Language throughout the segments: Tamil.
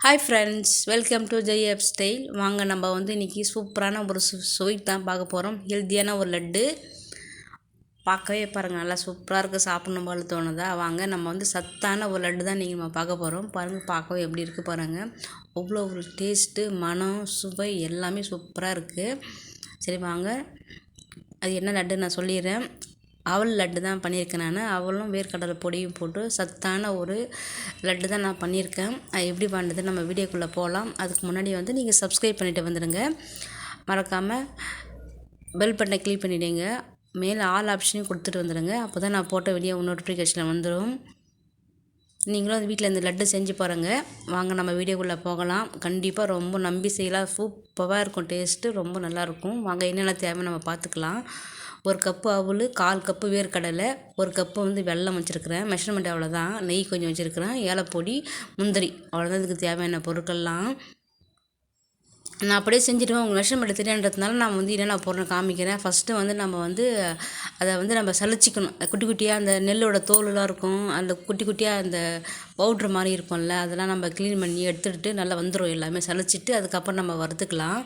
Hi friends, welcome to JF style. வாங்க நம்ம இன்றைக்கி சூப்பரான ஒரு ஸ்வீட் தான் பார்க்க போகிறோம். ஹெல்த்தியான ஒரு லட்டு. பார்க்கவே பாருங்கள், நல்லா சூப்பராக இருக்குது. சாப்பிட்ணும் போல தோணுதா? வாங்க நம்ம சத்தான ஒரு லட்டு தான் நீங்கள் நம்ம பார்க்க போகிறோம். பாருங்கள், பார்க்கவே எப்படி இருக்குது பாருங்கள். அவ்வளோ ஒரு டேஸ்ட்டு, மனம், சுவை எல்லாமே சூப்பராக இருக்குது. சரி வாங்க, அது என்ன லட்டு நான் சொல்லிடுறேன். அவல் லட்டு தான் பண்ணியிருக்கேன் நான். அவலும் வேர்க்கடலை பொடியும் போட்டு சத்தான ஒரு லட்டு தான் நான் பண்ணியிருக்கேன். அது எப்படி பண்ணுறது நம்ம வீடியோக்குள்ளே போகலாம். அதுக்கு முன்னாடி நீங்கள் சப்ஸ்கிரைப் பண்ணிவிட்டு வந்துடுங்க. மறக்காமல் பெல் பட்டனை கிளிக் பண்ணிவிடுங்க. மேலே ஆல் ஆப்ஷனையும் கொடுத்துட்டு வந்துடுங்க. அப்போ தான் நான் போட்ட வீடியோ நோட்டிஃபிகேஷனில் வந்துடும். நீங்களும் அந்த வீட்டில் இந்த லட்டு செஞ்சு பாருங்கள். வாங்க நம்ம வீடியோக்குள்ளே போகலாம். கண்டிப்பாக ரொம்ப நம்பி செய்யலாம். சூப்பராக இருக்கும், டேஸ்ட்டு ரொம்ப நல்லாயிருக்கும். வாங்க என்னென்ன தேவை நம்ம பார்த்துக்கலாம். ஒரு கப்பு அவல், 1/4 கப்பு வேர்க்கடலை, ஒரு கப்பு வெல்லம் வச்சுருக்கிறேன். மெஷர்மெண்ட் அவ்வளோதான். நெய் கொஞ்சம் வச்சுருக்கிறேன், ஏலப்பொடி, முந்திரி, அவ்வளோதான் இதுக்கு தேவையான பொருட்கள்லாம். நான் அப்படியே செஞ்சுடுவேன். உங்கள் மெஷர்மெண்ட் தெரியான்றதுனால நான் என்னென்ன போடுறேன் காமிக்கிறேன். ஃபஸ்ட்டு நம்ம அதை நம்ம சலிச்சிக்கணும். குட்டி குட்டியாக அந்த நெல்லோட தோலெலாம் இருக்கும், அந்த குட்டி குட்டியாக அந்த பவுட்ரு மாதிரி இருக்கும்ல, அதெல்லாம் நம்ம க்ளீன் பண்ணி எடுத்துகிட்டு நல்லா வந்துடும். எல்லாமே சலிச்சிட்டு அதுக்கப்புறம் நம்ம வறுத்துக்கலாம்.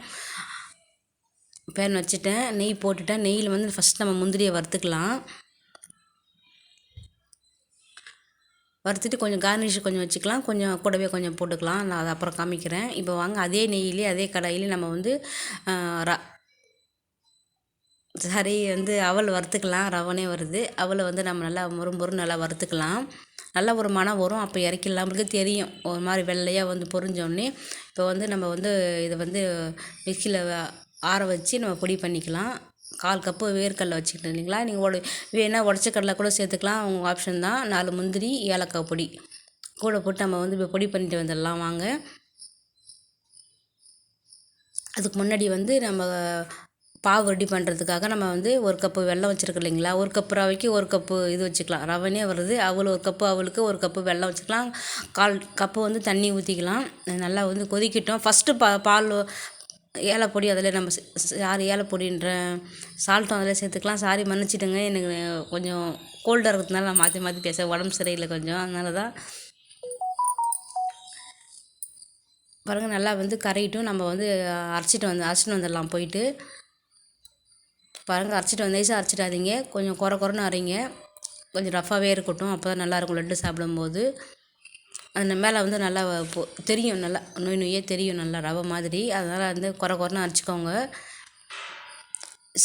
பேன் வச்சுட்டேன், நெய் போட்டுட்டேன். நெய்யில் ஃபஸ்ட் நம்ம முந்திரியை வறுத்துக்கலாம். வறுத்துட்டு கொஞ்சம் கார்னிஷ் கொஞ்சம் வச்சுக்கலாம், கொஞ்சம் கூடவே கொஞ்சம் போட்டுக்கலாம். நான் அதை அப்புறம் காமிக்கிறேன். இப்போ வாங்க, அதே நெய்யிலே அதே கடாயிலே நம்ம சரி அவல் வறுத்துக்கலாம். ரவனே வருது. அவலை நம்ம நல்லா மொறு நல்லா வறுத்துக்கலாம். நல்ல ஒரு மனம் வரும். அப்போ இறக்கிடலாம். நம்மளுக்கு தெரியும், ஒரு மாதிரி வெள்ளையாக பொரிஞ்சோடனே. இப்போ நம்ம இதை மிக்சியில் ஆற வச்சு நம்ம பொடி பண்ணிக்கலாம். 1/4 கப்பு வேர்க்கடலை வச்சுக்கிட்டேன் இல்லைங்களா. நீங்கள் வேணால் உடச்ச கடலை கூட சேர்த்துக்கலாம், உங்கள் ஆப்ஷன் தான். 4 முந்திரி, ஏலக்காய் பொடி கூட போட்டு நம்ம இப்போ பொடி பண்ணிட்டு வந்துடலாம். வாங்க, அதுக்கு முன்னாடி நம்ம பாவு ரெடி பண்ணுறதுக்காக நம்ம 1 கப்பு வெல்லம் வச்சுருக்கோம் இல்லைங்களா. 1 கப்பு ரவைக்கு 1 கப்பு இது வச்சுக்கலாம். ரவனே வருது. அவல் 1 கப்பு அவலுக்கு 1 கப்பு வெல்லம் வச்சுக்கலாம். 1/4 கப்பு தண்ணி ஊற்றிக்கலாம். நல்லா கொதிக்கட்டும். ஃபஸ்ட்டு பால், ஏலப்பொடி அதில் நம்ம ஏலப்பொடின்ற சால்ட்டும் அதில் சேர்த்துக்கலாம். சாரி மன்னிச்சிடுங்க, எனக்கு கொஞ்சம் கோல்டாக இருக்கிறதுனால நான் மாற்றி மாற்றி பேச, உடம்பு சரியில்லை கொஞ்சம், அதனால தான். பாருங்கள், நல்லா கரையிட்டும். நம்ம அரைச்சிட்டு வந்துடலாம் போயிட்டு. பாருங்கள், அரைச்சிட்டு நைஸாக அரைச்சிடாதீங்க, கொஞ்சம் குறைன்னு அரைங்க. கொஞ்சம் ரஃபாகவே இருக்கட்டும், அப்போ தான் நல்லாயிருக்கும் லட்டு சாப்பிடும்போது. அந்த மேலே நல்லா தெரியும், நல்லா நொய்யே தெரியும், நல்லா ரவை மாதிரி. அதனால் குறைன்னு அரைச்சிக்கோங்க.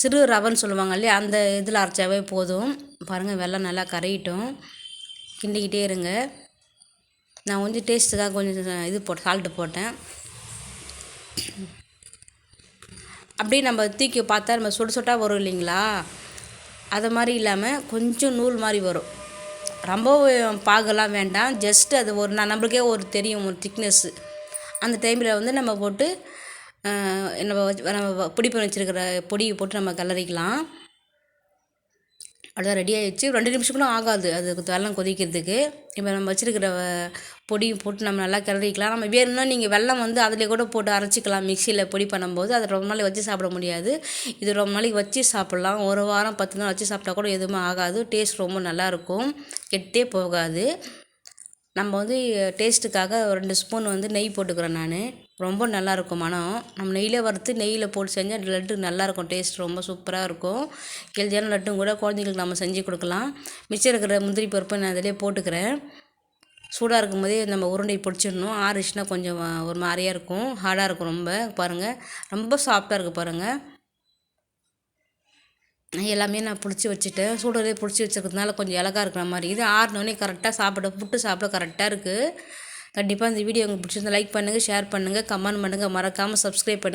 சிறு ரவைன்னு சொல்லுவாங்க இல்லையா, அந்த இதில் அரைச்சாவே போதும். பாருங்கள், வெல்லம் நல்லா கரையிட்டும். கிண்டிக்கிட்டே இருங்க. நான் டேஸ்ட்டுக்காக கொஞ்சம் சால்ட்டு போட்டேன். அப்படியே நம்ம தூக்கி பார்த்தா நம்ம சொட்டாக வரும் இல்லைங்களா, அது மாதிரி இல்லாமல் கொஞ்சம் நூல் மாதிரி வரும். ரொம்ப பாகெல்லாம் வேண்டாம். ஜஸ்ட்டு அது நம்மளுக்கே தெரியும், ஒரு திக்னஸ்ஸு. அந்த டைமில் நம்ம போட்டு நம்ம பொடி பண்ணி வச்சுருக்கிற பொடியை போட்டு நம்ம கிளறிக்கலாம். அவ்வளோதான், ரெடி ஆகிடுச்சு. 2 நிமிஷம் கூட ஆகாது அதுக்கு வெல்லம் கொதிக்கிறதுக்கு. இப்போ நம்ம வச்சுருக்கிற பொடியும் போட்டு நம்ம நல்லா கிளறிக்கலாம். நம்ம வேணும்னா நீங்கள் வெல்லம் அதில் கூட போட்டு அரைச்சிக்கலாம். மிக்சியில் பொடி பண்ணும்போது அதை ரொம்ப நாளைக்கு வச்சு சாப்பிட முடியாது. இது ரொம்ப நாளைக்கு வச்சு சாப்பிட்லாம். 1 வாரம் 10 நாள் வச்சு சாப்பிட்டா கூட எதுவுமே ஆகாது. டேஸ்ட் ரொம்ப நல்லாயிருக்கும், கெட்டே போகாது. நம்ம டேஸ்ட்டுக்காக 2 ஸ்பூன் நெய் போட்டுக்கிறேன் நான். ரொம்ப நல்லாயிருக்கும் மனம். நம்ம நெய்யில் வறுத்து நெய்யில் போட்டு செஞ்சால் லட்டு நல்லாயிருக்கும். டேஸ்ட் ரொம்ப சூப்பராக இருக்கும். ஹெல்தியான லட்டும் கூட குழந்தைங்களுக்கு நம்ம செஞ்சு கொடுக்கலாம். மிச்சம் இருக்கிற முந்திரி பருப்பை நான் அதிலே போட்டுக்கிறேன். சூடாக இருக்கும் போதே நம்ம உருண்டை பிடிச்சிடணும். ஆறிச்சுன்னா கொஞ்சம் ஒரு மாதிரியாக இருக்கும், ஹார்டாக இருக்கும் ரொம்ப. பாருங்கள், ரொம்ப சாஃப்டாக இருக்குது பாருங்கள். எல்லாமே நான் பிடிச்சி வச்சுட்டேன். சூடாகவே பிடிச்சி வச்சுருக்கிறதுனால கொஞ்சம் இலகா இருக்கிற மாதிரி இது. ஆறினோடனே கரெக்டாக புட்டு சாப்பிட கரெக்டாக இருக்குது. கண்டிப்பாக இந்த வீடியோ உங்களுக்கு பிடிச்சிருந்தா லைக் பண்ணுங்கள், ஷேர் பண்ணுங்கள், கமெண்ட் பண்ணுங்கள், மறக்காமல் சப்ஸ்கிரைப் பண்ணுங்கள்.